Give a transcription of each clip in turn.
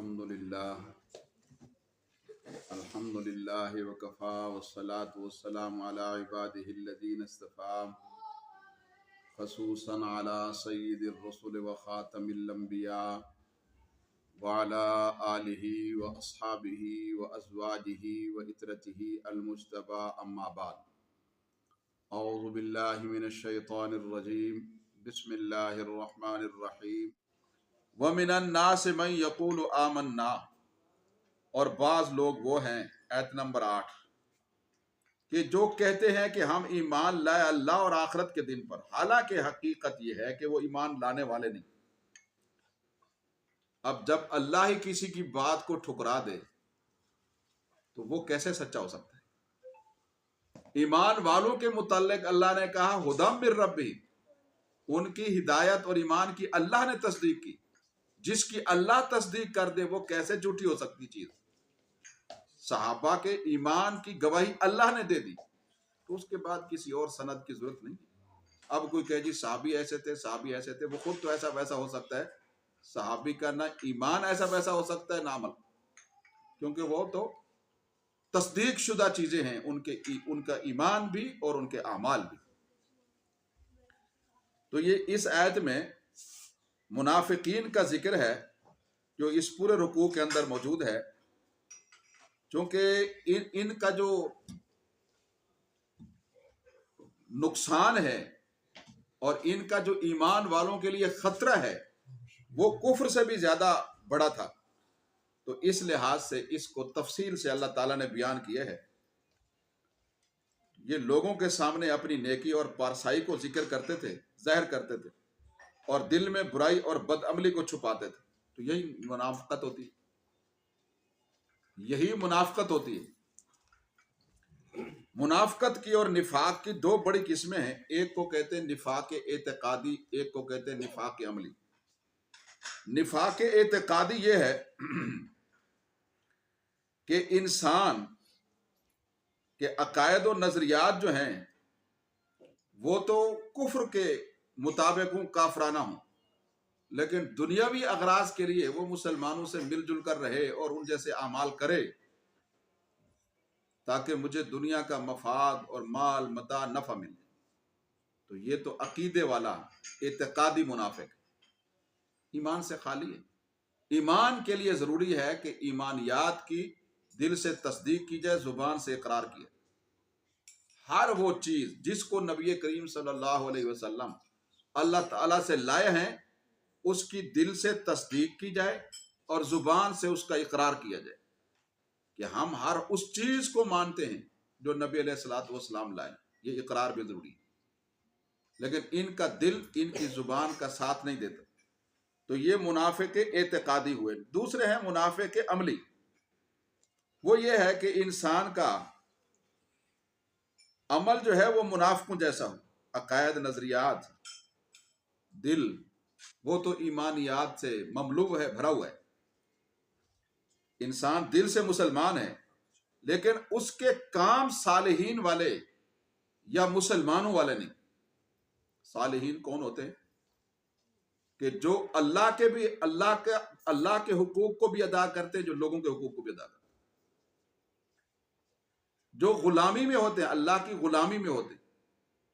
الحمد للہ وکفا والصلاة والسلام علی عبادہ الذین اصطفیٰ خصوصا علی سید الرسل وخاتم الانبیاء وعلی آلہ واصحابہ وازواجہ وعترتہ المجتبى اما بعد اعوذ باللہ من الشیطان الرجیم بسم اللہ الرحمن الرحیم وَمِنَ النَّاسِ مَن يَقُولُ آمَنَّا، اور بعض لوگ وہ ہیں، آیت نمبر 8، کہ جو کہتے ہیں کہ ہم ایمان لائے اللہ اور آخرت کے دن پر، حالانکہ حقیقت یہ ہے کہ وہ ایمان لانے والے نہیں۔ اب جب اللہ ہی کسی کی بات کو ٹھکرا دے تو وہ کیسے سچا ہو سکتا ہے؟ ایمان والوں کے متعلق اللہ نے کہا ہدی من ربہم، ان کی ہدایت اور ایمان کی اللہ نے تصدیق کی۔ جس کی اللہ تصدیق کر دے وہ کیسے جھوٹی ہو سکتی چیز؟ صحابہ کے ایمان کی گواہی اللہ نے دے دی تو اس کے بعد کسی اور سند کی ضرورت نہیں۔ اب کوئی کہے جی صحابی ایسے تھے، صحابی ایسے تھے، وہ خود تو ایسا ویسا ہو سکتا ہے، صحابی کا نہ ایمان ایسا ویسا ہو سکتا ہے نہ عمل، کیونکہ وہ تو تصدیق شدہ چیزیں ہیں، ان کا ایمان بھی اور ان کے اعمال بھی۔ تو یہ اس آیت میں منافقین کا ذکر ہے جو اس پورے رکوع کے اندر موجود ہے، چونکہ ان کا جو نقصان ہے اور ان کا جو ایمان والوں کے لیے خطرہ ہے وہ کفر سے بھی زیادہ بڑا تھا، تو اس لحاظ سے اس کو تفصیل سے اللہ تعالیٰ نے بیان کیا ہے۔ یہ لوگوں کے سامنے اپنی نیکی اور پارسائی کو ذکر کرتے تھے، ظاہر کرتے تھے، اور دل میں برائی اور بدعملی کو چھپاتے تھے، تو یہی منافقت ہوتی ہے، یہی منافقت ہوتی ہے۔ منافقت کی اور نفاق کی دو بڑی قسمیں ہیں، ایک کو کہتے ہیں نفاق اعتقادی، ایک کو کہتے ہیں نفاق عملی۔ نفاق اعتقادی یہ ہے کہ انسان کے عقائد و نظریات جو ہیں وہ تو کفر کے مطابق ہوں، کافرانہ ہوں، لیکن دنیاوی اغراض کے لیے وہ مسلمانوں سے مل جل کر رہے اور ان جیسے اعمال کرے تاکہ مجھے دنیا کا مفاد اور مال متاع نفع ملے، تو یہ تو عقیدے والا اعتقادی منافق ہے، ایمان سے خالی ہے۔ ایمان کے لیے ضروری ہے کہ ایمانیات کی دل سے تصدیق کی جائے، زبان سے اقرار کیا۔ ہر وہ چیز جس کو نبی کریم صلی اللہ علیہ وسلم اللہ تعالیٰ سے لائے ہیں اس کی دل سے تصدیق کی جائے اور زبان سے اس کا اقرار کیا جائے کہ ہم ہر اس چیز کو مانتے ہیں جو نبی علیہ الصلوۃ والسلام لائے، یہ اقرار بھی ضروری ہے، لیکن ان کا دل ان کی زبان کا ساتھ نہیں دیتا، تو یہ منافق اعتقادی ہوئے۔ دوسرے ہیں منافق عملی، وہ یہ ہے کہ انسان کا عمل جو ہے وہ منافقوں جیسا ہو، عقائد نظریات دل وہ تو ایمانیات سے مملو ہے، بھرا ہوا ہے، انسان دل سے مسلمان ہے لیکن اس کے کام صالحین والے یا مسلمانوں والے نہیں۔ صالحین کون ہوتے ہیں؟ کہ جو اللہ کے حقوق کو بھی ادا کرتے، جو لوگوں کے حقوق کو بھی ادا کرتے، جو غلامی میں ہوتے ہیں، اللہ کی غلامی میں ہوتے ہیں،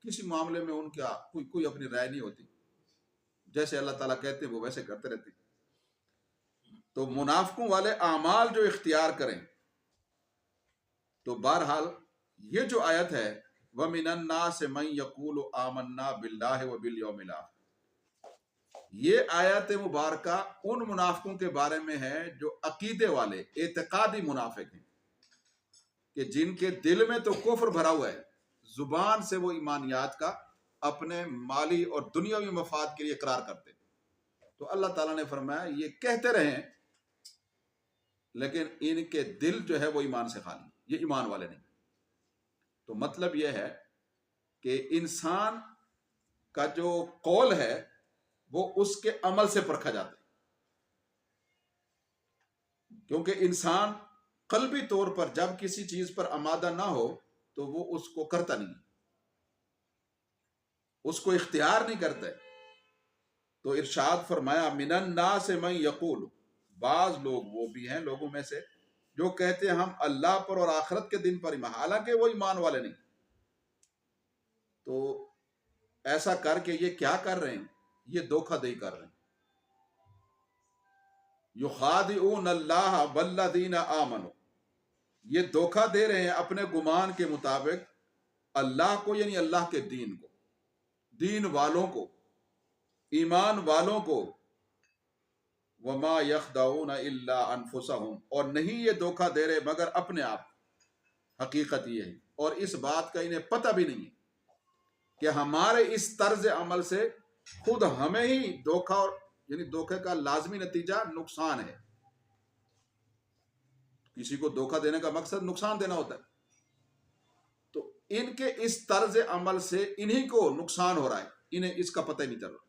کسی معاملے میں ان کا کوئی اپنی رائے نہیں ہوتی، جیسے اللہ تعالیٰ کہتے ہیں وہ ویسے کرتے رہتے ہیں۔ تو منافقوں والے اعمال جو اختیار کریں، تو بہرحال یہ جو آیت ہے وَمِنَ النَّاسِ مَن يَقُولُ آمَنَّا بِاللَّهِ وَبِالْيَوْمِ الْآخِرِ، یہ آیت مبارکہ ان منافقوں کے بارے میں ہے جو عقیدے والے اعتقادی منافق ہیں، کہ جن کے دل میں تو کفر بھرا ہوا ہے، زبان سے وہ ایمانیات کا اپنے مالی اور دنیاوی مفاد کے لیے اقرار کرتے ہیں۔ تو اللہ تعالیٰ نے فرمایا یہ کہتے رہیں لیکن ان کے دل جو ہے وہ ایمان سے خالی، یہ ایمان والے نہیں۔ تو مطلب یہ ہے کہ انسان کا جو قول ہے وہ اس کے عمل سے پرکھا جاتا ہے، کیونکہ انسان قلبی طور پر جب کسی چیز پر آمادہ نہ ہو تو وہ اس کو کرتا نہیں، اس کو اختیار نہیں کرتا ہے۔ تو ارشاد فرمایا من الناس من یقول، بعض لوگ وہ بھی ہیں لوگوں میں سے جو کہتے ہیں ہم اللہ پر اور آخرت کے دن پر ایمان، حالانکہ وہ ایمان والے نہیں. تو ایسا کر کے یہ کیا کر رہے ہیں؟ یہ دھوکہ دہی کر رہے ہیں. یخادعون اللہ والذین آمنوا، یہ دھوکہ دے رہے ہیں اپنے گمان کے مطابق اللہ کو، یعنی اللہ کے دین کو، دین والوں کو، ایمان والوں کو. وما یخدعون الا انفسهم، اور نہیں یہ دھوکہ دے رہے مگر اپنے آپ. حقیقت یہ ہے، اور اس بات کا انہیں پتہ بھی نہیں ہے کہ ہمارے اس طرز عمل سے خود ہمیں ہی دھوکہ، اور یعنی دھوکے کا لازمی نتیجہ نقصان ہے. کسی کو دھوکہ دینے کا مقصد نقصان دینا ہوتا ہے. تو ان کے اس طرز عمل سے انہی کو نقصان ہو رہا ہے، انہیں اس کا پتہ ہی نہیں چل رہا.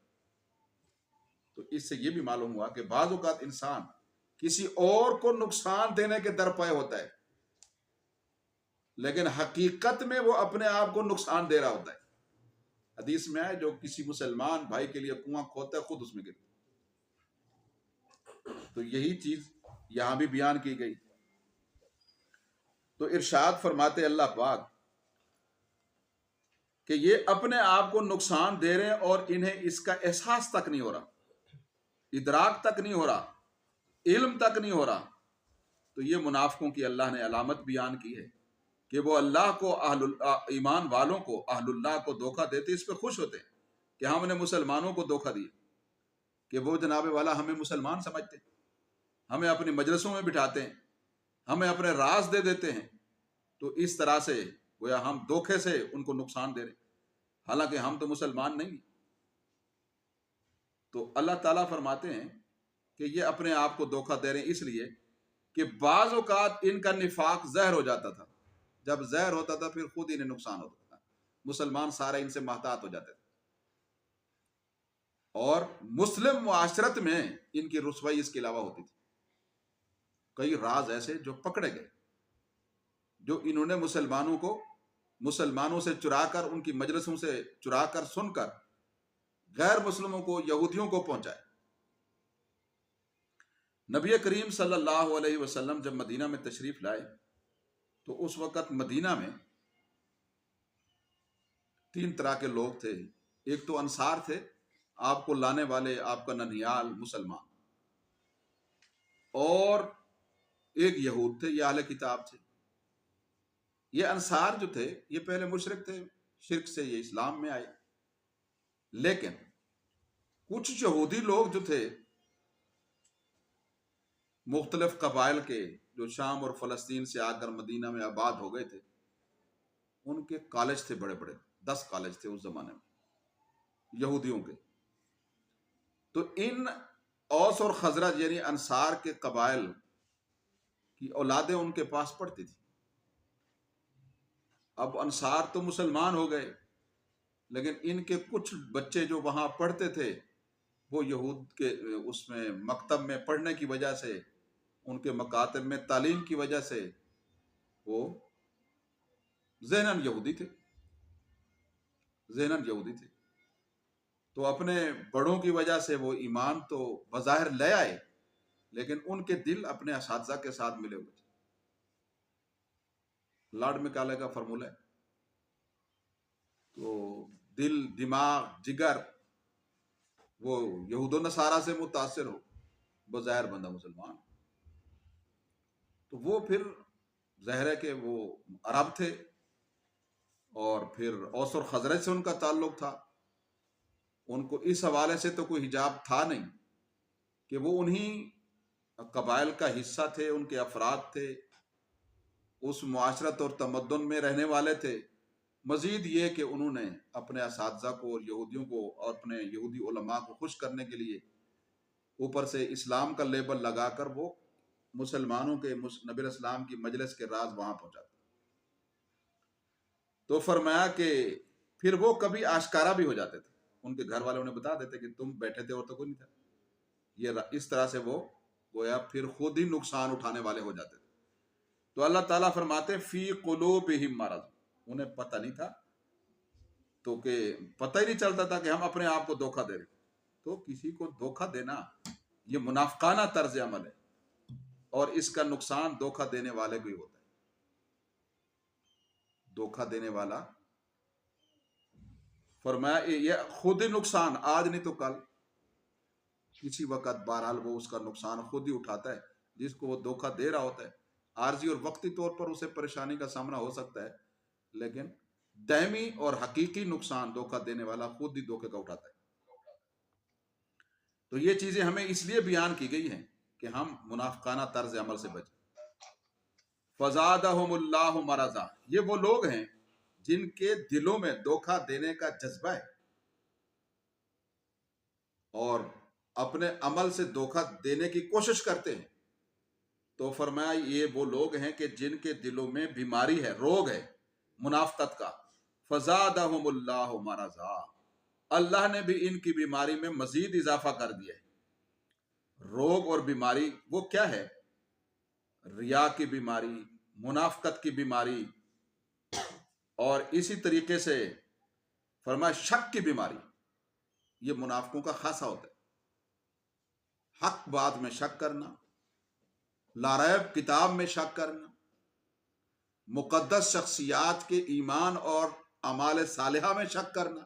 تو اس سے یہ بھی معلوم ہوا کہ بعض اوقات انسان کسی اور کو نقصان دینے کے درپے ہوتا ہے، لیکن حقیقت میں وہ اپنے آپ کو نقصان دے رہا ہوتا ہے. حدیث میں ہے جو کسی مسلمان بھائی کے لیے کنواں کھودتا ہے خود اس میں گرتا. تو یہی چیز یہاں بھی بیان کی گئی. تو ارشاد فرماتے اللہ پاک کہ یہ اپنے آپ کو نقصان دے رہے ہیں اور انہیں اس کا احساس تک نہیں ہو رہا، ادراک تک نہیں ہو رہا، علم تک نہیں ہو رہا. تو یہ منافقوں کی اللہ نے علامت بیان کی ہے کہ وہ اللہ کو، ایمان والوں کو، اہل اللہ کو دھوکہ دیتے، اس پہ خوش ہوتے ہیں کہ ہم نے مسلمانوں کو دھوکہ دیا، کہ وہ جناب والا ہمیں مسلمان سمجھتے ہیں، ہمیں اپنی مجلسوں میں بٹھاتے ہیں، ہمیں اپنے راز دے دیتے ہیں. تو اس طرح سے گویا ہم دھوکے سے ان کو نقصان دے رہے ہیں، حالانکہ ہم تو مسلمان نہیں. تو اللہ تعالیٰ فرماتے ہیں کہ یہ اپنے آپ کو دھوکہ دے رہے ہیں اس لیے کہ بعض اوقات ان کا نفاق زہر ہو جاتا تھا. جب زہر ہوتا تھا پھر خود انہیں نقصان ہوتا تھا، مسلمان سارے ان سے محتاط ہو جاتے تھے. اور مسلم معاشرت میں ان کی رسوائی اس کے علاوہ ہوتی تھی. کئی راز ایسے جو پکڑے گئے، جو انہوں نے مسلمانوں سے چرا کر، ان کی مجلسوں سے چرا کر سن کر غیر مسلموں کو، یہودیوں کو پہنچائے. نبی کریم صلی اللہ علیہ وسلم جب مدینہ میں تشریف لائے تو اس وقت مدینہ میں 3 طرح کے لوگ تھے. ایک تو انصار تھے، آپ کو لانے والے، آپ کا ننھیال مسلمان. اور ایک یہود تھے، یہ اہل کتاب تھے. یہ انصار جو تھے یہ پہلے مشرک تھے، شرک سے یہ اسلام میں آئے. لیکن کچھ یہودی لوگ جو تھے مختلف قبائل کے، جو شام اور فلسطین سے آ کر مدینہ میں آباد ہو گئے تھے، ان کے کالج تھے بڑے بڑے، 10 کالج تھے اس زمانے میں یہودیوں کے. تو ان اوس اور خزرج یعنی انصار کے قبائل کی اولادیں ان کے پاس پڑھتی تھی. اب انصار تو مسلمان ہو گئے، لیکن ان کے کچھ بچے جو وہاں پڑھتے تھے وہ یہود کے اس میں مکتب میں پڑھنے کی وجہ سے، ان کے مکاتب میں تعلیم کی وجہ سے وہ ذہناً یہودی تھے. تو اپنے بڑوں کی وجہ سے وہ ایمان تو بظاہر لے آئے، لیکن ان کے دل اپنے اساتذہ کے ساتھ ملے ہوئے تھے. لاڈ مکالے کا فرمولہ ہے. تو دل، دماغ، جگر وہ یہود و نصارہ سے متاثر ہو، بظاہر بندہ مسلمان. تو وہ پھر ظاہر ہے کہ وہ عرب تھے، اور پھر اوس اور خزرج سے ان کا تعلق تھا. ان کو اس حوالے سے تو کوئی حجاب تھا نہیں کہ وہ انہی قبائل کا حصہ تھے، ان کے افراد تھے، اس معاشرت اور تمدن میں رہنے والے تھے. مزید یہ کہ انہوں نے اپنے اساتذہ کو اور یہودیوں کو اور اپنے یہودی علماء کو خوش کرنے کے لیے اوپر سے اسلام کا لیبل لگا کر وہ مسلمانوں کے، نبی اسلام کی مجلس کے راز وہاں پہنچاتے. تو فرمایا کہ پھر وہ کبھی آشکارا بھی ہو جاتے تھے، ان کے گھر والے انہیں بتا دیتے کہ تم بیٹھے تھے اور تو کوئی نہیں تھا. یہ اس طرح سے وہ گویا پھر خود ہی نقصان اٹھانے والے ہو جاتے تھے. تو اللہ تعالیٰ فرماتے فی قلوبہم مرض، انہیں پتہ نہیں تھا، تو کہ پتہ ہی نہیں چلتا تھا کہ ہم اپنے آپ کو دھوکہ دے رہے. تو کسی کو دھوکہ دینا یہ منافقانہ طرز عمل ہے. اور اس کا نقصان دھوکہ دینے والے کو ہی ہوتا ہے. دھوکہ دینے والا فرمایا یہ خود ہی نقصان، آج نہیں تو کل کسی وقت بہرحال وہ اس کا نقصان خود ہی اٹھاتا ہے. جس کو وہ دھوکہ دے رہا ہوتا ہے عارضی اور وقتی طور پر اسے پریشانی کا سامنا ہو سکتا ہے، لیکن دائمی اور حقیقی نقصان دھوکہ دینے والا خود ہی دھوکے کا اٹھاتا ہے. تو یہ چیزیں ہمیں اس لیے بیان کی گئی ہیں کہ ہم منافقانہ طرز عمل سے بچیں. فزادہم اللہ مرضا، یہ وہ لوگ ہیں جن کے دلوں میں دھوکہ دینے کا جذبہ ہے اور اپنے عمل سے دھوکہ دینے کی کوشش کرتے ہیں. تو فرمایا یہ وہ لوگ ہیں کہ جن کے دلوں میں بیماری ہے، روگ ہے منافقت کا. فزادہم اللہ مرضا، اللہ نے بھی ان کی بیماری میں مزید اضافہ کر دیا ہے. روگ اور بیماری وہ کیا ہے؟ ریا کی بیماری، منافقت کی بیماری، اور اسی طریقے سے فرمایا شک کی بیماری. یہ منافقوں کا خاصہ ہوتا ہے. حق بات میں شک کرنا، لاریب کتاب میں شک کرنا، مقدس شخصیات کے ایمان اور اعمال صالحہ میں شک کرنا،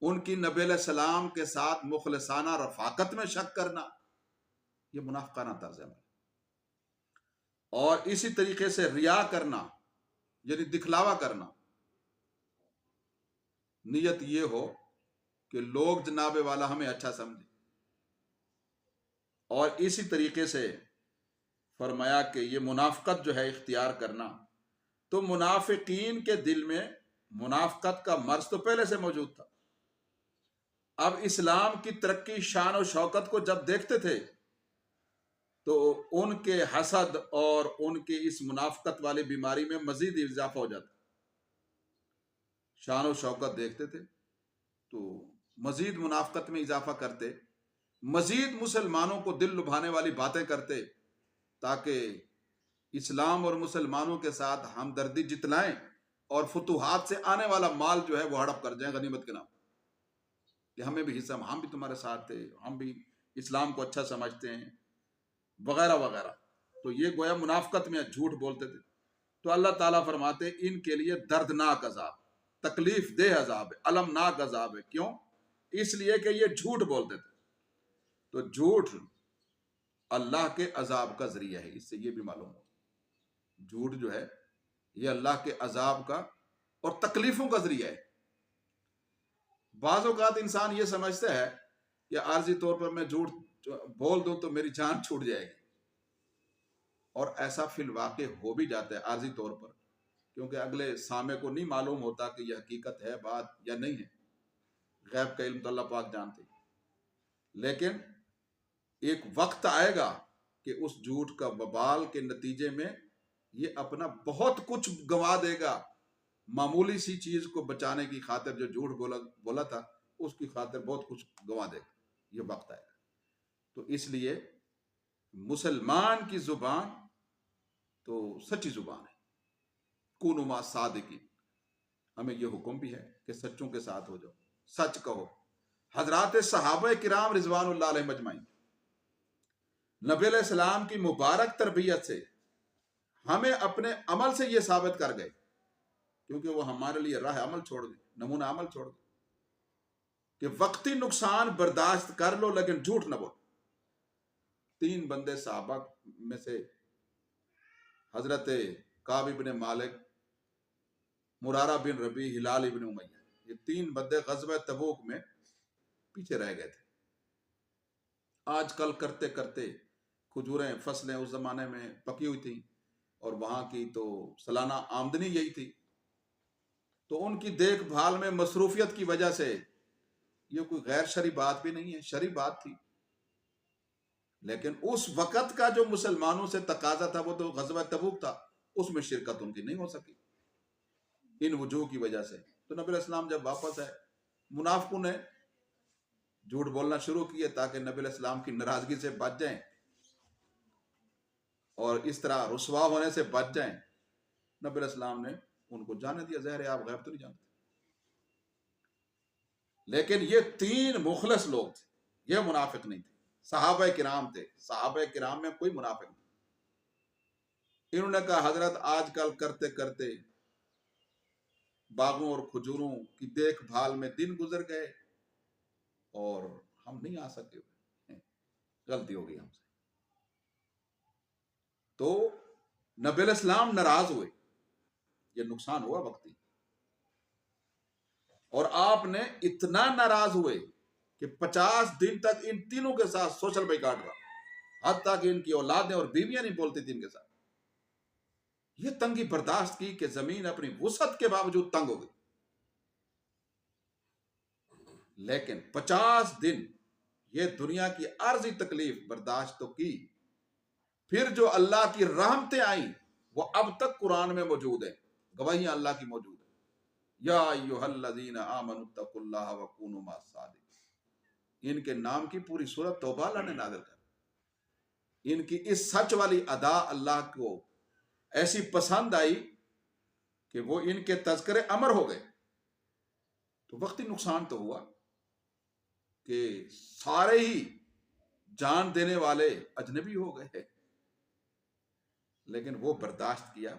ان کی نبی علیہ السلام کے ساتھ مخلصانہ رفاقت میں شک کرنا، یہ منافقانہ طرز عمل. اور اسی طریقے سے ریا کرنا یعنی دکھلاوا کرنا، نیت یہ ہو کہ لوگ جناب والا ہمیں اچھا سمجھے. اور اسی طریقے سے فرمایا کہ یہ منافقت جو ہے اختیار کرنا، تو منافقین کے دل میں منافقت کا مرض تو پہلے سے موجود تھا. اب اسلام کی ترقی، شان و شوکت کو جب دیکھتے تھے تو ان کے حسد اور ان کی اس منافقت والی بیماری میں مزید اضافہ ہو جاتا. شان و شوکت دیکھتے تھے تو مزید منافقت میں اضافہ کرتے، مزید مسلمانوں کو دل لبھانے والی باتیں کرتے تاکہ اسلام اور مسلمانوں کے ساتھ ہمدردی جتلائیں اور فتوحات سے آنے والا مال جو ہے وہ ہڑپ کر جائیں غنیمت کے نام کہ ہمیں بھی حصہ، ہم بھی تمہارے ساتھ تھے، ہم بھی اسلام کو اچھا سمجھتے ہیں وغیرہ وغیرہ. تو یہ گویا منافقت میں جھوٹ بولتے تھے. تو اللہ تعالیٰ فرماتے ان کے لیے دردناک عذاب، تکلیف دہ عذاب ہے، المناک عذاب ہے. کیوں؟ اس لیے کہ یہ جھوٹ بولتے تھے. تو جھوٹ اللہ کے عذاب کا ذریعہ ہے. اس سے یہ بھی معلوم ہو جھوٹ جو ہے یہ اللہ کے عذاب کا اور تکلیفوں کا ذریعہ ہے. بعض اوقات انسان یہ سمجھتا ہے کہ عارضی طور پر میں جھوٹ بول دوں تو میری جان چھوٹ جائے گی، اور ایسا فی الواقع ہو بھی جاتا ہے عارضی طور پر، کیونکہ اگلے سامع کو نہیں معلوم ہوتا کہ یہ حقیقت ہے بات یا نہیں ہے. غیب کا علم تو اللہ پاک جانتے. لیکن ایک وقت آئے گا کہ اس جھوٹ کا وبال کے نتیجے میں یہ اپنا بہت کچھ گنوا دے گا. معمولی سی چیز کو بچانے کی خاطر جو جھوٹ بولا تھا اس کی خاطر بہت کچھ گنوا دے گا. یہ وقت آئے گا. تو اس لیے مسلمان کی زبان تو سچی زبان ہے. کونوا مع صادقین، ہمیں یہ حکم بھی ہے کہ سچوں کے ساتھ ہو جاؤ، سچ کہو. حضرات صحابہ کرام رضوان اللہ علیہم اجمعین نبی علیہ السلام کی مبارک تربیت سے ہمیں اپنے عمل سے یہ ثابت کر گئے، کیونکہ وہ ہمارے لیے راہ عمل چھوڑ گئے، نمونہ عمل چھوڑ گئے کہ وقتی نقصان برداشت کر لو لیکن جھوٹ نہ بولو. 3 بندے صحابہ میں سے حضرت کعب بن مالک، مرارہ بن ربیع، ہلال بن امیہ، یہ 3 بندے غزوہ تبوک میں پیچھے رہ گئے تھے. آج کل کرتے کرتے کھجوریں، فصلیں اس زمانے میں پکی ہوئی تھیں اور وہاں کی تو سالانہ آمدنی یہی تھی. تو ان کی دیکھ بھال میں مصروفیت کی وجہ سے یہ کوئی غیر شرعی بات بھی نہیں ہے، شرعی بات تھی. لیکن اس وقت کا جو مسلمانوں سے تقاضا تھا وہ تو غزوہ تبوک تھا، اس میں شرکت ان کی نہیں ہو سکی ان وجوہ کی وجہ سے. تو نبی علیہ السلام جب واپس آئے، منافقوں نے جھوٹ بولنا شروع کیے تاکہ نبی علیہ السلام کی ناراضگی سے بچ جائیں اور اس طرح رسوا ہونے سے بچ جائیں. نبی علیہ السلام نے ان کو جانے دیا. ظاہر ہے آپ غیب تو نہیں جانتے، لیکن یہ 3 مخلص لوگ تھے، یہ منافق نہیں تھے. صحابہ کرام تھے، صحابہ کرام میں کوئی منافق نہیں. انہوں نے کہا حضرت آج کل کرتے کرتے باغوں اور کھجوروں کی دیکھ بھال میں دن گزر گئے اور ہم نہیں آ سکے، غلطی ہو گئی ہم سے. تو نبی علیہ السلام ناراض ہوئے، یہ نقصان ہوا وقتی. اور آپ نے اتنا ناراض ہوئے کہ 50 دن تک ان تینوں کے ساتھ سوشل بائیکاٹ رہا، حتیٰ کہ ان کی اولادیں اور بیویاں نہیں بولتی تھی ان کے ساتھ. یہ تنگی برداشت کی کہ زمین اپنی وسعت کے باوجود تنگ ہو گئی. لیکن 50 دن یہ دنیا کی عارضی تکلیف برداشت تو کی، پھر جو اللہ کی رحمتیں آئیں وہ اب تک قرآن میں موجود ہیں، گواہیاں اللہ کی موجود ہیں. یا ایھا الذین آمنوا اتقوا اللہ وکونوا مع الصادقین. ان کے نام کی پوری سورۃ توبہ اللہ نے نازل کر. ان کی اس سچ والی ادا اللہ کو ایسی پسند آئی کہ وہ ان کے تذکرے امر ہو گئے. تو وقتی نقصان تو ہوا کہ سارے ہی جان دینے والے اجنبی ہو گئے، لیکن وہ برداشت کیا.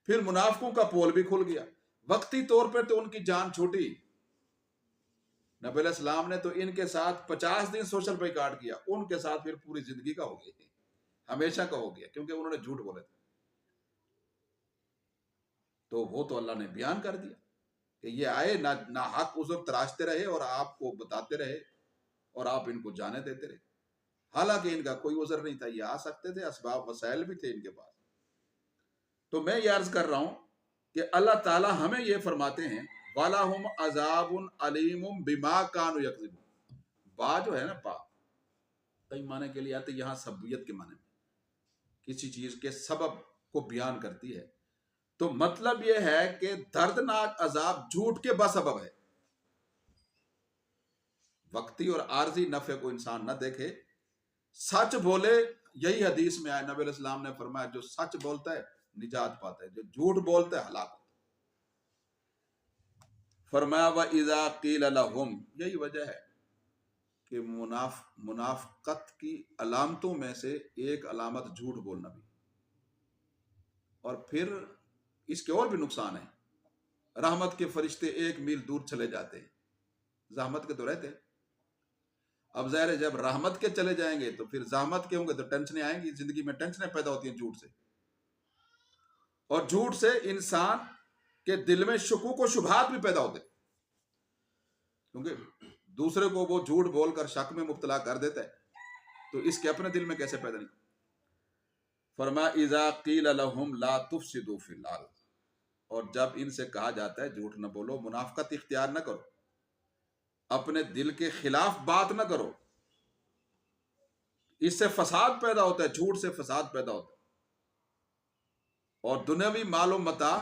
پھر منافقوں کا پول بھی کھل گیا. وقتی طور پر تو ان کی جان چھوٹی. نبی علیہ السلام نے تو ان کے ساتھ 50 دن سوشل بائیکاٹ کیا، ان کے ساتھ پھر پوری زندگی کا ہو گیا، ہمیشہ کا ہو گیا، کیونکہ انہوں نے جھوٹ بولے تھے. تو وہ تو اللہ نے بیان کر دیا کہ یہ آئے نہ حق عذر تراشتے رہے اور آپ کو بتاتے رہے اور آپ ان کو جانے دیتے رہے، حالانکہ ان کا کوئی عذر نہیں تھا. یہ آ سکتے تھے، اسباب وسائل بھی تھے ان کے پاس. تو میں یہ عرض کر رہا ہوں کہ اللہ تعالی ہمیں یہ فرماتے ہیں وَلَهُمْ عَذَابٌ عَلِيمٌ بِمَا كَانُوا يَكْذِبُونَ. با جو ہے نا، با کئی معنی کے لیے آتے، یہاں سببیت کے معنی میں کسی چیز کے سبب کو بیان کرتی ہے. تو مطلب یہ ہے کہ دردناک عذاب جھوٹ کے بسبب ہے. وقتی اور عارضی نفع کو انسان نہ دیکھے، سچ بولے. یہی حدیث میں آئے، نبی علیہ السلام نے فرمایا جو سچ بولتا ہے نجات پاتا ہے، جو جھوٹ بولتا ہے ہلاک ہوتا ہے. فرمایا وَإِذَا قِيلَ لَهُمْ. یہی وجہ ہے کہ منافقت کی علامتوں میں سے ایک علامت جھوٹ بولنا بھی. اور پھر اس کے اور بھی نقصان ہیں. رحمت کے فرشتے 1 میل دور چلے جاتے ہیں، زحمت کے تو رہتے ہیں. اب ظاہر ہے جب رحمت کے چلے جائیں گے تو پھر زحمت کے ہوں گے تو ٹینشنیں آئیں گی. زندگی میں ٹینشنیں پیدا ہوتی ہیں جھوٹ سے، اور جھوٹ سے انسان کے دل میں شکوک و شبہات بھی پیدا ہوتے ہیں، کیونکہ دوسرے کو وہ جھوٹ بول کر شک میں مبتلا کر دیتا ہے، تو اس کے اپنے دل میں کیسے پیدا نہیں. فرمایا اذا قیل لهم لا تفسدوا فی الارض. اور جب ان سے کہا جاتا ہے جھوٹ نہ بولو، منافقت اختیار نہ کرو، اپنے دل کے خلاف بات نہ کرو، اس سے فساد پیدا ہوتا ہے، جھوٹ سے فساد پیدا ہوتا ہے. اور دنیاوی مال و متاع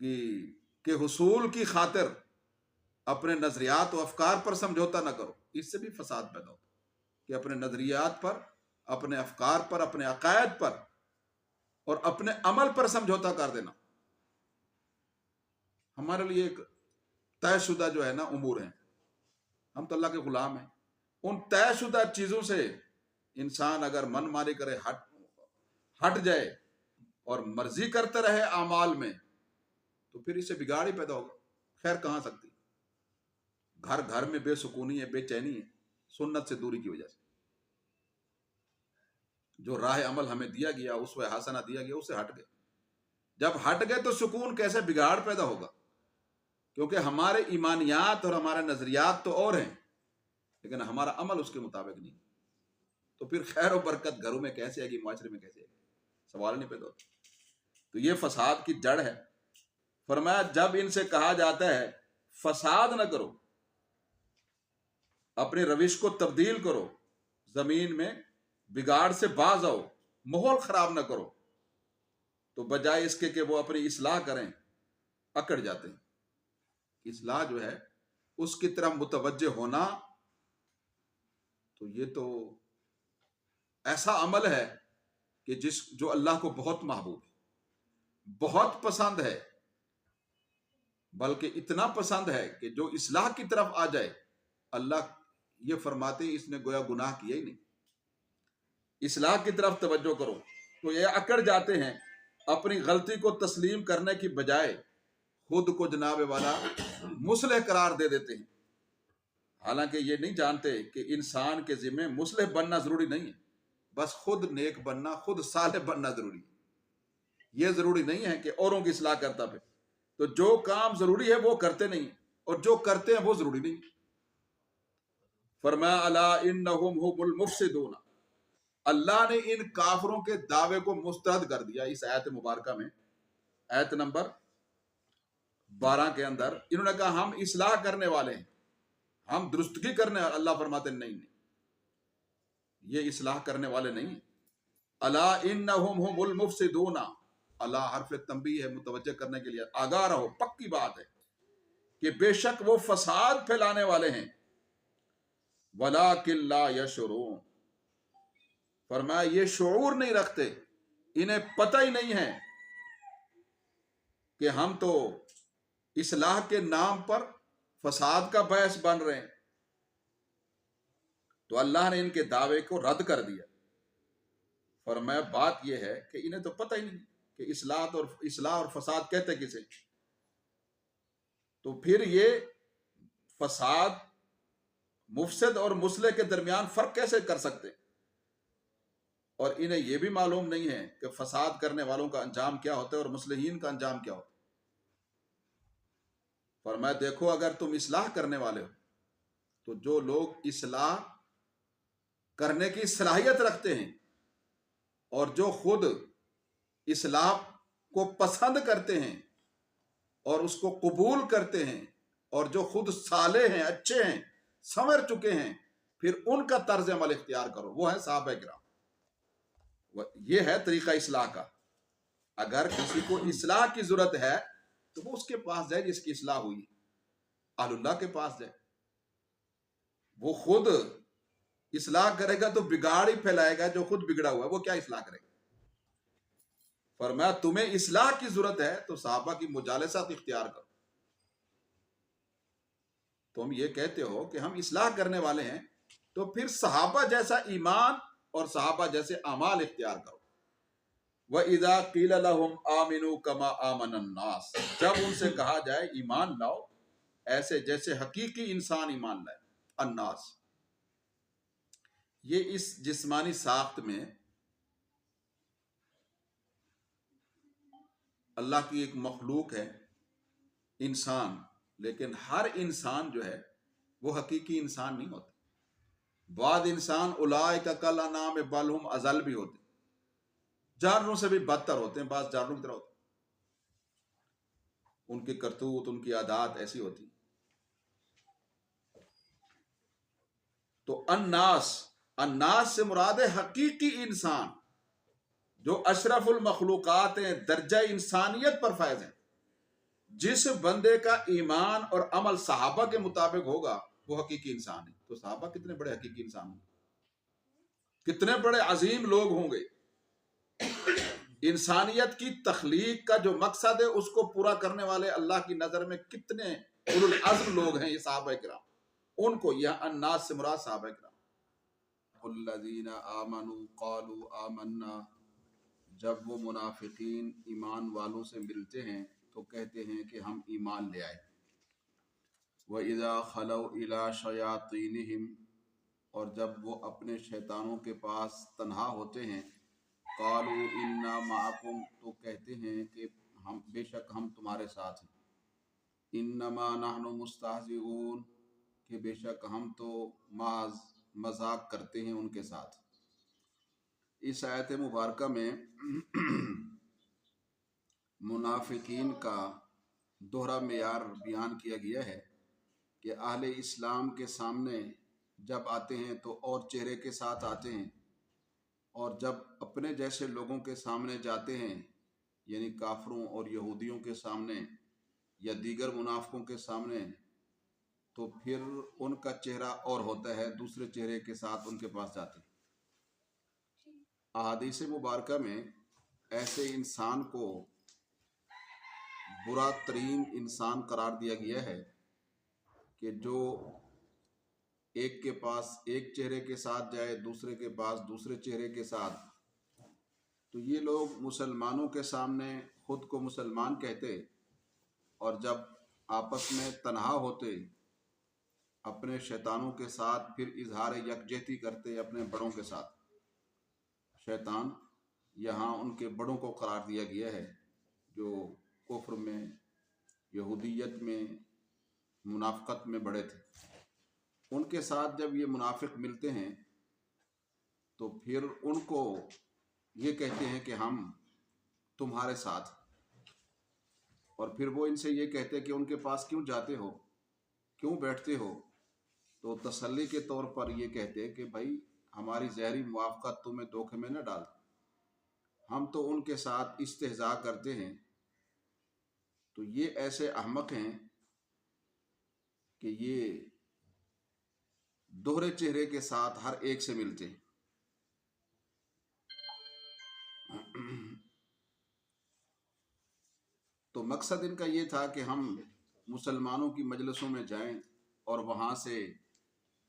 کے حصول کی خاطر اپنے نظریات و افکار پر سمجھوتا نہ کرو، اس سے بھی فساد پیدا ہوتا ہے کہ اپنے نظریات پر، اپنے افکار پر، اپنے عقائد پر اور اپنے عمل پر سمجھوتا کر دینا. ہمارے لیے ایک طے شدہ جو ہے نا امور ہیں، ہم تو اللہ کے غلام ہیں. ان طے شدہ چیزوں سے انسان اگر من مانی کرے، ہٹ جائے اور مرضی کرتے رہے اعمال میں، تو پھر اس سے بگاڑ ہی پیدا ہوگا. خیر کہاں سکتی. گھر گھر میں بے سکونی ہے، بے چینی ہے، سنت سے دوری کی وجہ سے. جو راہ عمل ہمیں دیا گیا، اسوہ حسنہ دیا گیا، اس سے ہٹ گئے. جب ہٹ گئے تو سکون کیسے، بگاڑ پیدا ہوگا، کیونکہ ہمارے ایمانیات اور ہمارے نظریات تو اور ہیں لیکن ہمارا عمل اس کے مطابق نہیں. تو پھر خیر و برکت گھروں میں کیسے آئے گی، معاشرے میں کیسے آئے گی، سوال نہیں پیدا ہوتا. تو یہ فساد کی جڑ ہے. فرمایا جب ان سے کہا جاتا ہے فساد نہ کرو، اپنی روش کو تبدیل کرو، زمین میں بگاڑ سے باز آؤ، ماحول خراب نہ کرو، تو بجائے اس کے کہ وہ اپنی اصلاح کریں اکڑ جاتے ہیں. اصلاح جو ہے اس کی طرف متوجہ ہونا، تو یہ تو ایسا عمل ہے کہ جو اللہ کو بہت محبوب ہے، بہت پسند ہے، بلکہ اتنا پسند ہے کہ جو اصلاح کی طرف آ جائے اللہ یہ فرماتے ہیں اس نے گویا گناہ کیا ہی نہیں. اصلاح کی طرف توجہ کرو تو یہ اکڑ جاتے ہیں، اپنی غلطی کو تسلیم کرنے کی بجائے خود کو جناب والا مصلح قرار دے دیتے ہیں. حالانکہ یہ نہیں جانتے کہ انسان کے ذمہ مصلح بننا ضروری نہیں ہے، بس خود نیک بننا، خود صالح بننا ضروری ہے. یہ ضروری نہیں ہے کہ اوروں کی اصلاح کرتا پھر. تو جو کام ضروری ہے وہ کرتے نہیں، اور جو کرتے ہیں وہ ضروری نہیں. فرمایا الا انہم هم المفسدون، اللہ نے ان کافروں کے دعوے کو مسترد کر دیا. اس آیت مبارکہ میں، آیت نمبر 12 کے اندر انہوں نے کہا ہم اصلاح کرنے والے ہیں، ہم درستگی کرنے والے. اللہ فرماتے ہیں نہیں، یہ اصلاح کرنے والے نہیں. الا انہم هم المفسدون، اللہ حرف تنبیہ ہے، متوجہ کرنے کے لیے. آگاہ رہو، پکی بات ہے کہ بے شک وہ فساد پھیلانے والے ہیں. وَلَٰكِن لَا يَشْعُرُونَ، فرمایا یہ شعور نہیں رکھتے، انہیں پتہ ہی نہیں ہے کہ ہم تو اصلاح کے نام پر فساد کا باعث بن رہے ہیں. تو اللہ نے ان کے دعوے کو رد کر دیا. فرمایا بات یہ ہے کہ انہیں تو پتہ ہی نہیں کہ اصلاح اور فساد کہتے کسے. تو پھر یہ فساد، مفسد اور مصلح کے درمیان فرق کیسے کر سکتے؟ اور انہیں یہ بھی معلوم نہیں ہے کہ فساد کرنے والوں کا انجام کیا ہوتا ہے اور مصلحین کا انجام کیا ہوتا ہے. فرمایا دیکھو اگر تم اصلاح کرنے والے ہو تو جو لوگ اصلاح کرنے کی صلاحیت رکھتے ہیں اور جو خود اصلاح کو پسند کرتے ہیں اور اس کو قبول کرتے ہیں اور جو خود صالح ہیں، اچھے ہیں، سنور چکے ہیں، پھر ان کا طرز عمل اختیار کرو. وہ ہے صحابہ کرام. یہ ہے طریقہ اصلاح کا. اگر کسی کو اصلاح کی ضرورت ہے تو وہ اس کے پاس جائے جس کی اصلاح ہوئی، اہل اللہ کے پاس جائے. وہ خود اصلاح کرے گا تو بگاڑ ہی پھیلائے گا. جو خود بگڑا ہوا ہے وہ کیا اصلاح کرے گا؟ فرمایا تمہیں اصلاح کی ضرورت ہے تو صحابہ کی مجالسات اختیار کرو. تم یہ کہتے ہو کہ ہم اصلاح کرنے والے ہیں تو پھر صحابہ جیسا ایمان اور صحابہ جیسے اعمال اختیار کرو. وَإِذَا قِيلَ لَهُمْ آمِنُوا كَمَا آمَنَ النَّاسِ، جب ان سے کہا جائے ایمان لاؤ ایسے جیسے حقیقی انسان ایمان لائے. الناس یہ اس جسمانی ساخت میں اللہ کی ایک مخلوق ہے، انسان. لیکن ہر انسان جو ہے وہ حقیقی انسان نہیں ہوتا. بعض انسان اولئک کالانعام بل ھم اضل بھی ہوتے، جانوروں سے بھی بدتر ہوتے ہیں. بعض جانوروں کی طرح ہوتے ہیں، ان کی کرتوت، ان کی عادات ایسی ہوتی. تو الناس سے مراد ہے حقیقی انسان، جو اشرف المخلوقات ہیں، درجہ انسانیت پر فائز ہیں. جس بندے کا ایمان اور عمل صحابہ کے مطابق ہوگا وہ حقیقی انسان ہے. تو صحابہ کتنے بڑے حقیقی انسان ہوں گے، کتنے بڑے عظیم لوگ ہوں گے. انسانیت کی تخلیق کا جو مقصد ہے اس کو پورا کرنے والے اللہ کی نظر میں کتنے اولو العزم لوگ ہیں یہ صحابہ کرام. ان کو یہ الناس سے مراد صحابہ کرام. الذین آمنوا قالوا آمنا، جب وہ منافقین ایمان والوں سے ملتے ہیں تو کہتے ہیں کہ ہم ایمان لے آئے. وَإِذَا خَلَوْا إِلَىٰ شَيَاطِینِهِمْ، اور جب وہ اپنے شیطانوں کے پاس تنہا ہوتے ہیں، قَالُوا إِنَّا مَعَكُمْ، تو کہتے ہیں کہ ہم بے شک ہم تمہارے ساتھ ہیں. إِنَّمَا نَحْنُ مُسْتَهْزِئُونَ، کہ بے شک ہم تو محض مذاق کرتے ہیں ان کے ساتھ. اس آیت مبارکہ میں منافقین کا دوہرا معیار بیان کیا گیا ہے کہ اہل اسلام کے سامنے جب آتے ہیں تو اور چہرے کے ساتھ آتے ہیں، اور جب اپنے جیسے لوگوں کے سامنے جاتے ہیں، یعنی کافروں اور یہودیوں کے سامنے یا دیگر منافقوں کے سامنے، تو پھر ان کا چہرہ اور ہوتا ہے، دوسرے چہرے کے ساتھ ان کے پاس جاتے ہیں. احادیث مبارکہ میں ایسے انسان کو برا ترین انسان قرار دیا گیا ہے کہ جو ایک کے پاس ایک چہرے کے ساتھ جائے، دوسرے کے پاس دوسرے چہرے کے ساتھ، تو یہ لوگ مسلمانوں کے سامنے خود کو مسلمان کہتے، اور جب آپس میں تنہا ہوتے اپنے شیطانوں کے ساتھ پھر اظہار یکجہتی کرتے اپنے بڑوں کے ساتھ۔ شیطان یہاں ان کے بڑوں کو قرار دیا گیا ہے جو کفر میں، یہودیت میں، منافقت میں بڑے تھے۔ ان کے ساتھ جب یہ منافق ملتے ہیں تو پھر ان کو یہ کہتے ہیں کہ ہم تمہارے ساتھ، اور پھر وہ ان سے یہ کہتے کہ ان کے پاس کیوں جاتے ہو، کیوں بیٹھتے ہو؟ تو تسلی کے طور پر یہ کہتے کہ بھائی ہماری ظاہری موافقت تمہیں دھوکے میں نہ ڈال، ہم تو ان کے ساتھ استہزاء کرتے ہیں۔ تو یہ ایسے احمق ہیں کہ یہ دوہرے چہرے کے ساتھ ہر ایک سے ملتے ہیں۔ تو مقصد ان کا یہ تھا کہ ہم مسلمانوں کی مجلسوں میں جائیں اور وہاں سے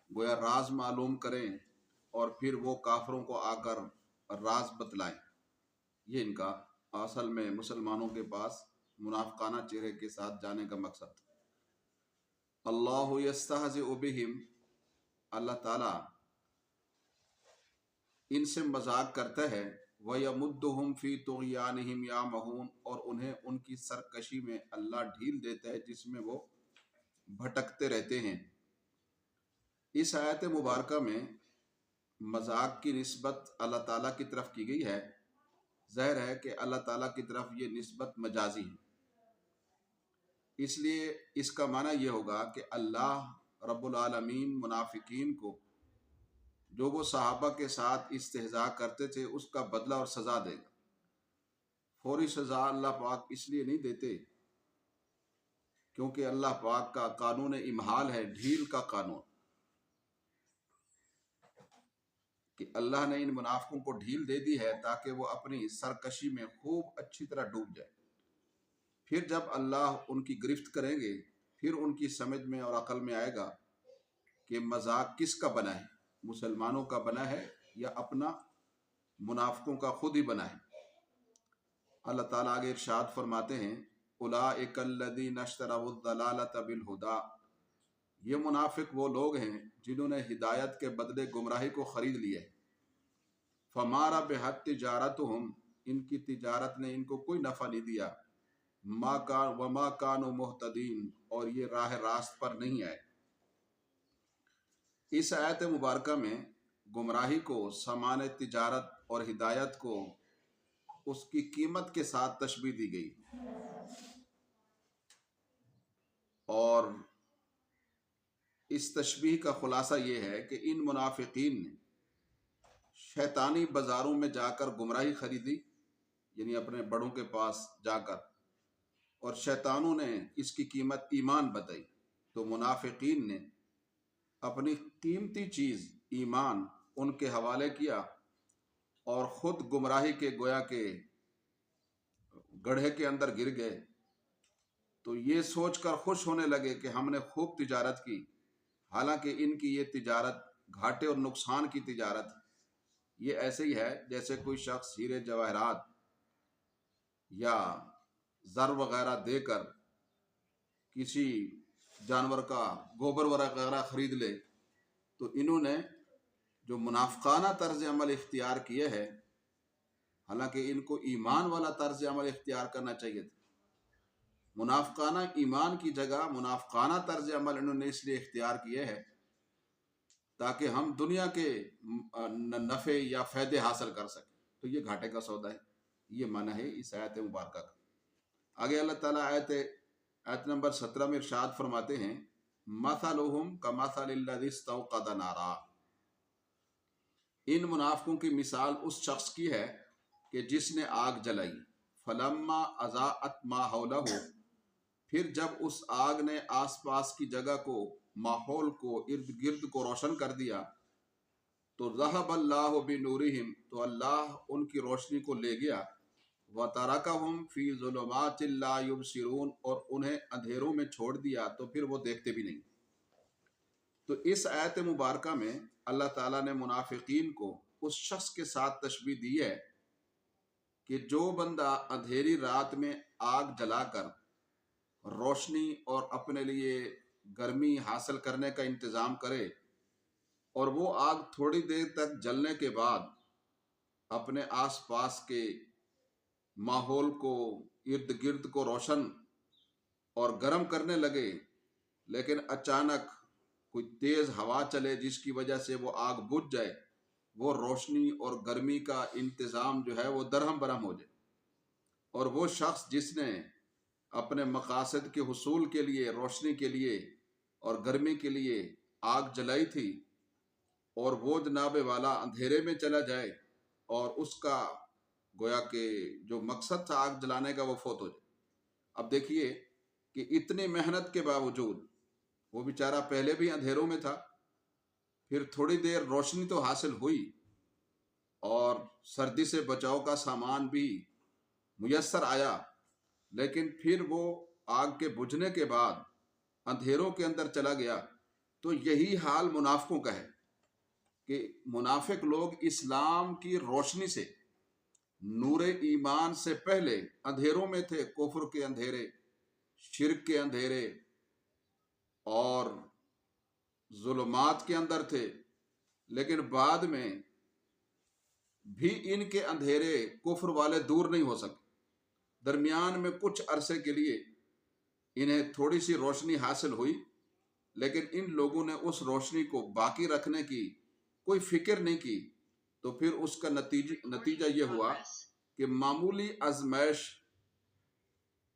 گویا راز معلوم کریں، اور پھر وہ کافروں کو آ کر راز بتلائیں۔ یہ ان کا اصل میں مسلمانوں کے پاس منافقانہ چہرے کے ساتھ جانے کا مقصد تھا۔ اللہ یستہزئ بہم، اللہ تعالیٰ ان سے مذاق کرتا ہے، وَيَمُدُّهُمْ فِي طُغْيَانِهِمْ يَعْمَهُونَ، اور انہیں ان کی سرکشی میں اللہ ڈھیل دیتا ہے جس میں وہ بھٹکتے رہتے ہیں۔ اس آیت مبارکہ میں مذاق کی نسبت اللہ تعالیٰ کی طرف کی گئی ہے۔ ظاہر ہے کہ اللہ تعالیٰ کی طرف یہ نسبت مجازی ہے، اس لیے اس کا معنی یہ ہوگا کہ اللہ رب العالمین منافقین کو جو وہ صحابہ کے ساتھ استہزاء کرتے تھے اس کا بدلہ اور سزا دے گا۔ فوری سزا اللہ پاک اس لیے نہیں دیتے کیونکہ اللہ پاک کا قانون امہال ہے، ڈھیل کا قانون، کہ اللہ نے ان منافقوں کو ڈھیل دے دی ہے تاکہ وہ اپنی سرکشی میں خوب اچھی طرح ڈوب جائے۔ پھر جب اللہ ان کی گرفت کریں گے، پھر ان کی سمجھ میں اور عقل میں آئے گا کہ مذاق کس کا بنا ہے، مسلمانوں کا بنا ہے یا اپنا منافقوں کا خود ہی بنا ہے۔ اللہ تعالیٰ آگے ارشاد فرماتے ہیں، اولئک الذین اشتروا الضلالۃ بالہدیٰ، یہ منافق وہ لوگ ہیں جنہوں نے ہدایت کے بدلے گمراہی کو خرید لیا ہے۔ فما ربحت تجارتہم، ان کی تجارت نے ان کو کوئی نفع نہیں دیا۔ وما کانوا مہتدین، اور یہ راہ راست پر نہیں آئے۔ اس آیت مبارکہ میں گمراہی کو سامان تجارت اور ہدایت کو اس کی قیمت کے ساتھ تشبیہ دی گئی، اور اس تشبیہ کا خلاصہ یہ ہے کہ ان منافقین نے شیطانی بازاروں میں جا کر گمراہی خریدی، یعنی اپنے بڑوں کے پاس جا کر، اور شیطانوں نے اس کی قیمت ایمان بتائی۔ تو منافقین نے اپنی قیمتی چیز ایمان ان کے حوالے کیا اور خود گمراہی کے گویا کے گڑھے کے اندر گر گئے۔ تو یہ سوچ کر خوش ہونے لگے کہ ہم نے خوب تجارت کی، حالانکہ ان کی یہ تجارت گھاٹے اور نقصان کی تجارت ہے۔ یہ ایسے ہی ہے جیسے کوئی شخص ہیرے جواہرات یا زر وغیرہ دے کر کسی جانور کا گوبر وغیرہ خرید لے۔ تو انہوں نے جو منافقانہ طرز عمل اختیار کیے ہے، حالانکہ ان کو ایمان والا طرز عمل اختیار کرنا چاہیے تھا۔ منافقانہ ایمان کی جگہ منافقانہ طرز عمل انہوں نے اس لیے اختیار کیے ہے تاکہ ہم دنیا کے نفع یا فائدے حاصل کر سکیں۔ تو یہ گھاٹے کا سودا ہے، یہ معنی ہے اس آیت مبارکہ کا۔ آگے اللہ تعالیٰ آیت نمبر 17 میں ارشاد فرماتے ہیں، مثلہم کمثل الذی استوقد نارا، ان منافقوں کی مثال اس شخص کی ہے کہ جس نے آگ جلائی، فلما اضاءت ما حولہ، پھر جب اس آگ نے آس پاس کی جگہ کو، ماحول کو، ارد گرد کو روشن کر دیا، تو ذہب اللہ بنورہم، تو اللہ ان کی روشنی کو لے گیا، وترکہم فی ظلمات لا یبصرون، اور انہیں اندھیروں میں چھوڑ دیا تو پھر وہ دیکھتے بھی نہیں۔ تو اس آیت مبارکہ میں اللہ تعالیٰ نے منافقین کو اس شخص کے ساتھ تشبیہ دی ہے کہ جو بندہ اندھیری رات میں آگ جلا کر روشنی اور اپنے لیے گرمی حاصل کرنے کا انتظام کرے، اور وہ آگ تھوڑی دیر تک جلنے کے بعد اپنے آس پاس کے ماحول کو، ارد گرد کو روشن اور گرم کرنے لگے، لیکن اچانک کوئی تیز ہوا چلے جس کی وجہ سے وہ آگ بجھ جائے، وہ روشنی اور گرمی کا انتظام جو ہے وہ درہم برہم ہو جائے، اور وہ شخص جس نے اپنے مقاصد کے حصول کے لیے، روشنی کے لیے اور گرمی کے لیے آگ جلائی تھی، اور وہ جناب والا اندھیرے میں چلا جائے اور اس کا گویا کہ جو مقصد تھا آگ جلانے کا وہ فوت ہو جائے۔ اب دیکھیے کہ اتنی محنت کے باوجود وہ بیچارہ پہلے بھی اندھیروں میں تھا، پھر تھوڑی دیر روشنی تو حاصل ہوئی اور سردی سے بچاؤ کا سامان بھی میسر آیا، لیکن پھر وہ آگ کے بجھنے کے بعد اندھیروں کے اندر چلا گیا۔ تو یہی حال منافقوں کا ہے کہ منافق لوگ اسلام کی روشنی سے، نور ایمان سے پہلے اندھیروں میں تھے، کفر کے اندھیرے، شرک کے اندھیرے اور ظلمات کے اندر تھے، لیکن بعد میں بھی ان کے اندھیرے کفر والے دور نہیں ہو سکے۔ درمیان میں کچھ عرصے کے لیے انہیں تھوڑی سی روشنی حاصل ہوئی، لیکن ان لوگوں نے اس روشنی کو باقی رکھنے کی کوئی فکر نہیں کی، تو پھر اس کا نتیجہ یہ ہوا کہ معمولی آزمائش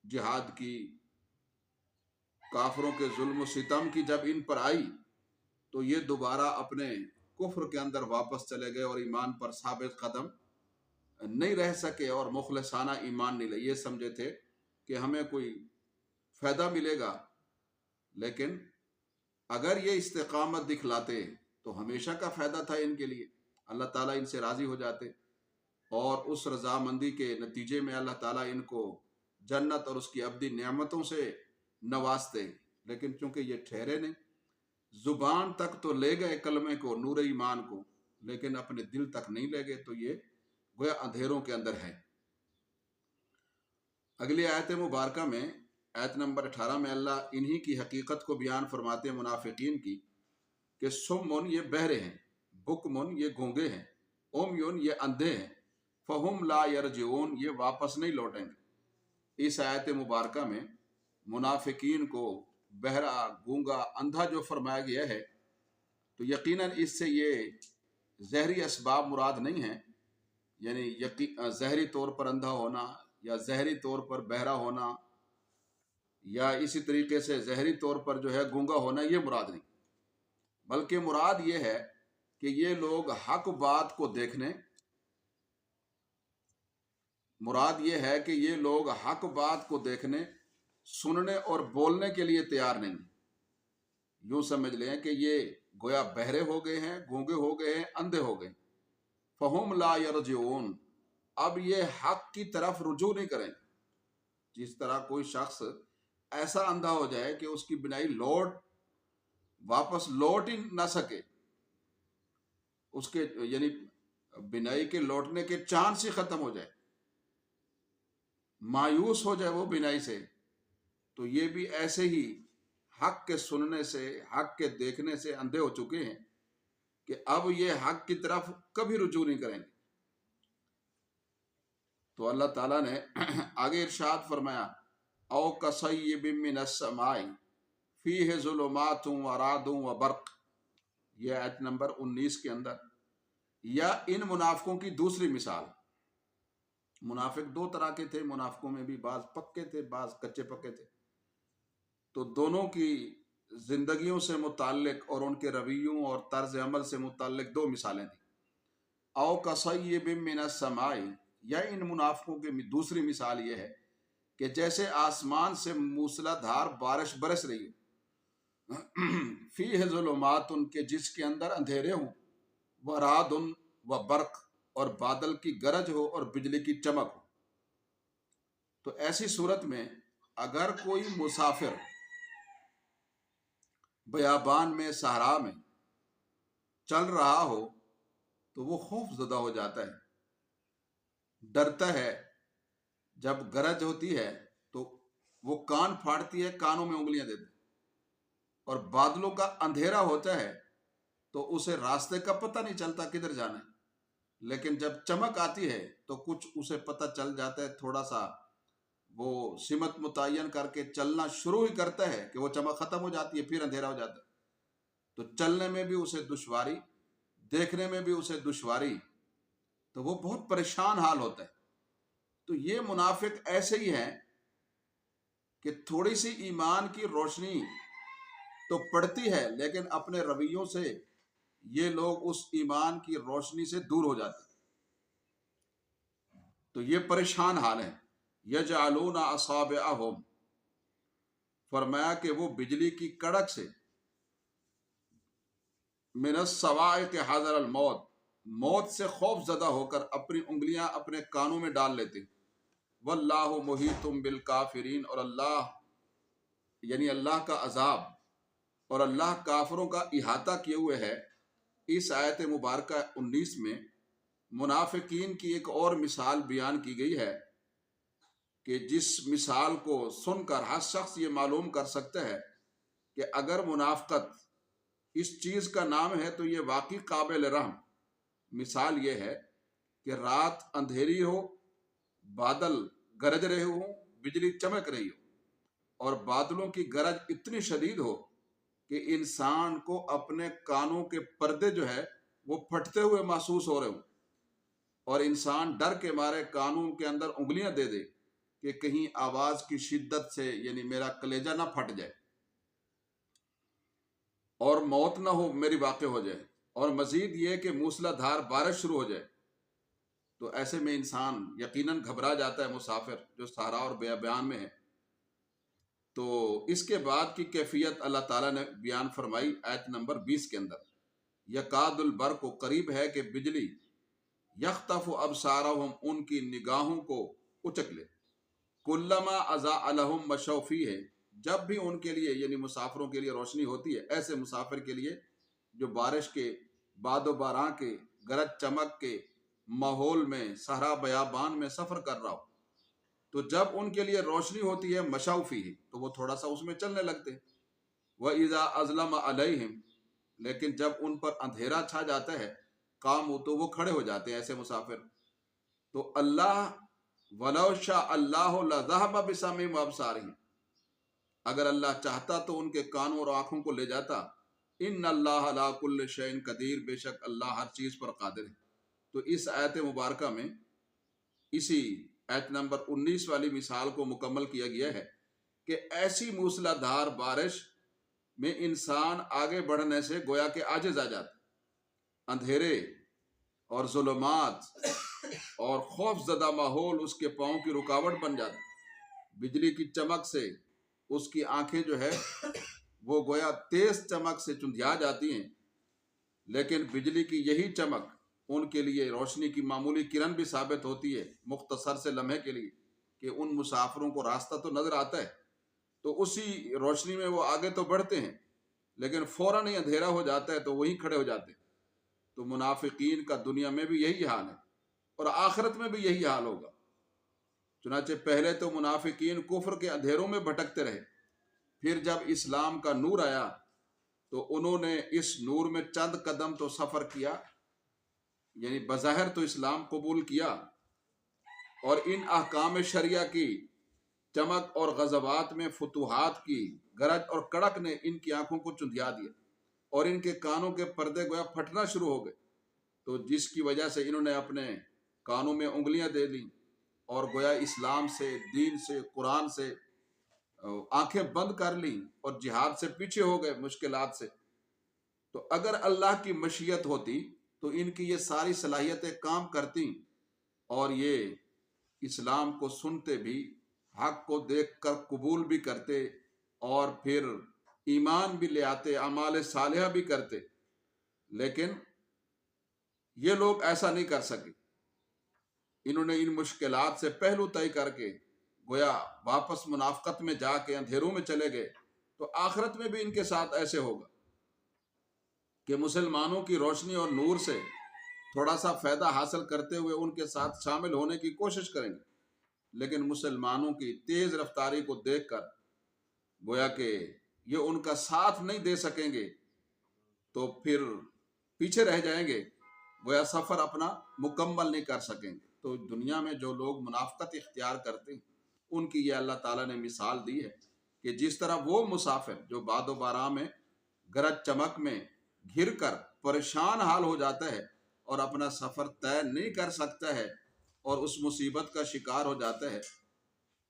جہاد کی، کافروں کے ظلم و ستم کی جب ان پر آئی تو یہ دوبارہ اپنے کفر کے اندر واپس چلے گئے اور ایمان پر ثابت قدم نہیں رہ سکے اور مخلصانہ ایمان نہیں لے۔ یہ سمجھے تھے کہ ہمیں کوئی فائدہ ملے گا، لیکن اگر یہ استقامت دکھلاتے تو ہمیشہ کا فائدہ تھا ان کے لیے، اللہ تعالیٰ ان سے راضی ہو جاتے، اور اس رضامندی کے نتیجے میں اللہ تعالیٰ ان کو جنت اور اس کی ابدی نعمتوں سے نوازتے۔ لیکن چونکہ یہ ٹھہرے نہیں، زبان تک تو لے گئے کلمے کو، نور ایمان کو، لیکن اپنے دل تک نہیں لے گئے، تو یہ گویا اندھیروں کے اندر ہے۔ اگلی آیت مبارکہ میں، آیت نمبر 18 میں اللہ انہی کی حقیقت کو بیان فرماتے ہیں منافقین کی، کہ سمن یہ بہرے ہیں، بکمن یہ گونگے ہیں، امیون یہ اندھے ہیں، فہم لا یرجعون یہ واپس نہیں لوٹیں گے۔ اس آیت مبارکہ میں منافقین کو بہرا، گونگا، اندھا جو فرمایا گیا ہے، تو یقیناً اس سے یہ ظاہری اسباب مراد نہیں ہیں، یعنی ظاہری طور پر اندھا ہونا یا ظاہری طور پر بہرا ہونا یا اسی طریقے سے ظاہری طور پر جو ہے گونگا ہونا، یہ مراد نہیں، بلکہ مراد یہ ہے کہ یہ لوگ حق بات کو دیکھنے، مراد یہ ہے کہ یہ لوگ حق بات کو دیکھنے، سننے اور بولنے کے لیے تیار نہیں۔ یوں سمجھ لیں کہ یہ گویا بہرے ہو گئے ہیں، گونگے ہو گئے ہیں، اندھے ہو گئے، فہم لا یرجعون اب یہ حق کی طرف رجوع نہیں کریں۔ جس طرح کوئی شخص ایسا اندھا ہو جائے کہ اس کی بینائی واپس لوٹ ہی نہ سکے، اس کے یعنی بینائی کے لوٹنے کے چانس ہی ختم ہو جائے، مایوس ہو جائے وہ بینائی سے، تو یہ بھی ایسے ہی حق کے سننے سے، حق کے دیکھنے سے اندھے ہو چکے ہیں کہ اب یہ حق کی طرف کبھی رجوع نہیں کریں گے۔ تو اللہ تعالیٰ نے آگے ارشاد فرمایا، او کصیب من السماء فیہ ظلمات ورعد وبرق، یہ آیت نمبر 19 کے اندر، یا ان منافقوں کی دوسری مثال۔ منافق دو طرح کے تھے، منافقوں میں بھی بعض پکے تھے، بعض کچے پکے تھے، تو دونوں کی زندگیوں سے متعلق اور ان کے رویوں اور طرز عمل سے متعلق دو مثالیں تھیں۔ او کصیب من السماء، یا ان منافقوں کی دوسری مثال یہ ہے کہ جیسے آسمان سے موسلا دھار بارش برس رہی ہو، فیہ ظلمات ان کے جس کے اندر اندھیرے ہوں، ورعد و برق اور بادل کی گرج ہو اور بجلی کی چمک ہو۔ تو ایسی صورت میں اگر کوئی مسافر بیابان میں صحرا میں چل رہا ہو تو وہ خوف زدہ ہو جاتا ہے، ڈرتا ہے۔ جب گرج ہوتی ہے تو وہ کان پھاڑتی ہے، کانوں میں انگلیاں دیتے، اور بادلوں کا اندھیرا ہوتا ہے تو اسے راستے کا پتہ نہیں چلتا کدھر جانا ہے، لیکن جب چمک آتی ہے تو کچھ اسے پتہ چل جاتا ہے، تھوڑا سا وہ سمت متعین کر کے چلنا شروع ہی کرتا ہے کہ وہ چمک ختم ہو جاتی ہے، پھر اندھیرا ہو جاتا ہے، تو چلنے میں بھی اسے دشواری، دیکھنے میں بھی اسے دشواری، تو وہ بہت پریشان حال ہوتا ہے۔ تو یہ منافق ایسے ہی ہیں کہ تھوڑی سی ایمان کی روشنی تو پڑتی ہے، لیکن اپنے رویوں سے یہ لوگ اس ایمان کی روشنی سے دور ہو جاتے ہیں، تو یہ پریشان حال ہے۔ یجعلون اصابعہم، فرمایا کہ وہ بجلی کی کڑک سے، من الصواعق حذر الموت، موت سے خوف زدہ ہو کر اپنی انگلیاں اپنے کانوں میں ڈال لیتے۔ واللہ محیط بالکافرین، اور اللہ یعنی اللہ کا عذاب اور اللہ کافروں کا احاطہ کیے ہوئے ہے۔ اس آیت مبارکہ 19 میں منافقین کی ایک اور مثال بیان کی گئی ہے کہ جس مثال کو سن کر ہر شخص یہ معلوم کر سکتا ہے کہ اگر منافقت اس چیز کا نام ہے تو یہ واقعی قابل رحم۔ مثال یہ ہے کہ رات اندھیری ہو، بادل گرج رہے ہوں، بجلی چمک رہی ہو، اور بادلوں کی گرج اتنی شدید ہو کہ انسان کو اپنے کانوں کے پردے جو ہے وہ پھٹتے ہوئے محسوس ہو رہے ہوں، اور انسان ڈر کے مارے کانوں کے اندر انگلیاں دے دے کہ کہیں آواز کی شدت سے یعنی میرا کلیجہ نہ پھٹ جائے اور موت نہ ہو، میری واقع ہو جائے، اور مزید یہ کہ موسلا دھار بارش شروع ہو جائے، تو ایسے میں انسان یقیناً گھبرا جاتا ہے، مسافر جو صحرا اور بیابان میں ہے۔ تو اس کے بعد کی کیفیت اللہ تعالیٰ نے بیان فرمائی آیت نمبر 20 کے اندر، یکاد البرق، کو قریب ہے کہ بجلی، یخطف ابصارہم، ان کی نگاہوں کو اچک لے، کلما اضاء لہم مشوا فیہ، جب بھی ان کے لیے یعنی مسافروں کے لیے روشنی ہوتی ہے، ایسے مسافر کے لیے جو بارش کے، باد و باران کے، گرج چمک کے ماحول میں صحرا بیابان میں سفر کر رہا ہو، تو جب ان کے لیے روشنی ہوتی ہے مشوا فیہ، تو وہ تھوڑا سا اس میں چلنے لگتے ہیں۔ وَإِذَا أَظْلَمَ عَلَيْهِمْ، لیکن جب ان پر اندھیرا چھا جاتا ہے، قاموا، تو وہ کھڑے ہو جاتے ہیں ایسے مسافر۔ تو اللہ، وَلَوْ شَاءَ اللَّهُ لَذَهَبَ بِسَمْعِهِمْ وَأَبْصَارِهِمْ، اگر اللہ چاہتا تو ان کے کانوں اور آنکھوں کو لے جاتا۔ ان اللہ علی کل شیء قدیر، بے شک اللہ ہر چیز پر قادر ہے۔ تو اس آیت مبارکہ میں اسی آیت نمبر 19 والی مثال کو مکمل کیا گیا ہے کہ ایسی موسلا دھار بارش میں انسان آگے بڑھنے سے گویا کہ عاجز آ جاتا، اندھیرے اور ظلمات اور خوف زدہ ماحول اس کے پاؤں کی رکاوٹ بن جاتا، بجلی کی چمک سے اس کی آنکھیں جو ہے وہ گویا تیز چمک سے چندھیا جاتی ہیں، لیکن بجلی کی یہی چمک ان کے لیے روشنی کی معمولی کرن بھی ثابت ہوتی ہے، مختصر سے لمحے کے لیے، کہ ان مسافروں کو راستہ تو نظر آتا ہے، تو اسی روشنی میں وہ آگے تو بڑھتے ہیں، لیکن فوراً ہی اندھیرا ہو جاتا ہے تو وہیں کھڑے ہو جاتے ہیں۔ تو منافقین کا دنیا میں بھی یہی حال ہے اور آخرت میں بھی یہی حال ہوگا۔ چنانچہ پہلے تو منافقین کفر کے اندھیروں میں بھٹکتے رہے، پھر جب اسلام کا نور آیا تو انہوں نے اس نور میں چند قدم تو سفر کیا، یعنی بظاہر تو اسلام قبول کیا، اور ان احکام شریعہ کی چمک اور غزوات میں فتوحات کی گرج اور کڑک نے ان کی آنکھوں کو چندھیا دیا اور ان کے کانوں کے پردے گویا پھٹنا شروع ہو گئے، تو جس کی وجہ سے انہوں نے اپنے کانوں میں انگلیاں دے دیں اور گویا اسلام سے، دین سے، قرآن سے آنکھیں بند کر لیں اور جہاد سے پیچھے ہو گئے مشکلات سے۔ تو اگر اللہ کی مشیت ہوتی تو ان کی یہ ساری صلاحیتیں کام کرتی اور یہ اسلام کو سنتے بھی، حق کو دیکھ کر قبول بھی کرتے اور پھر ایمان بھی لے آتے، اعمال صالحہ بھی کرتے، لیکن یہ لوگ ایسا نہیں کر سکے۔ انہوں نے ان مشکلات سے پہلو طے کر کے گویا واپس منافقت میں جا کے اندھیروں میں چلے گئے تو آخرت میں بھی ان کے ساتھ ایسے ہوگا کہ مسلمانوں کی روشنی اور نور سے تھوڑا سا فائدہ حاصل کرتے ہوئے ان کے ساتھ شامل ہونے کی کوشش کریں گے، لیکن مسلمانوں کی تیز رفتاری کو دیکھ کر گویا کہ یہ ان کا ساتھ نہیں دے سکیں گے تو پھر پیچھے رہ جائیں گے، گویا سفر اپنا مکمل نہیں کر سکیں گے۔ تو دنیا میں جو لوگ منافقت اختیار کرتے ہیں ان کی یہ اللہ تعالیٰ نے مثال دی ہے کہ جس طرح وہ مسافر جو باد و باران میں گرج چمک میں گھر کر پریشان حال ہو جاتا ہے اور اپنا سفر طے نہیں کر سکتا ہے اور اس مصیبت کا شکار ہو جاتا ہے،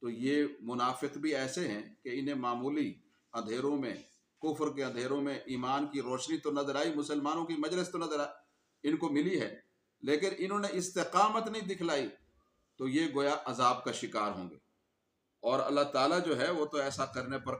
تو یہ منافق بھی ایسے ہیں کہ انہیں معمولی اندھیروں میں، کفر کے اندھیروں میں ایمان کی روشنی تو نظر آئی، مسلمانوں کی مجلس تو نظر ان کو ملی ہے، لیکن انہوں نے استقامت نہیں دکھلائی تو یہ گویا عذاب کا شکار ہوں گے۔ اور اللہ تعالیٰ جو ہے وہ تو ایسا کرنے پر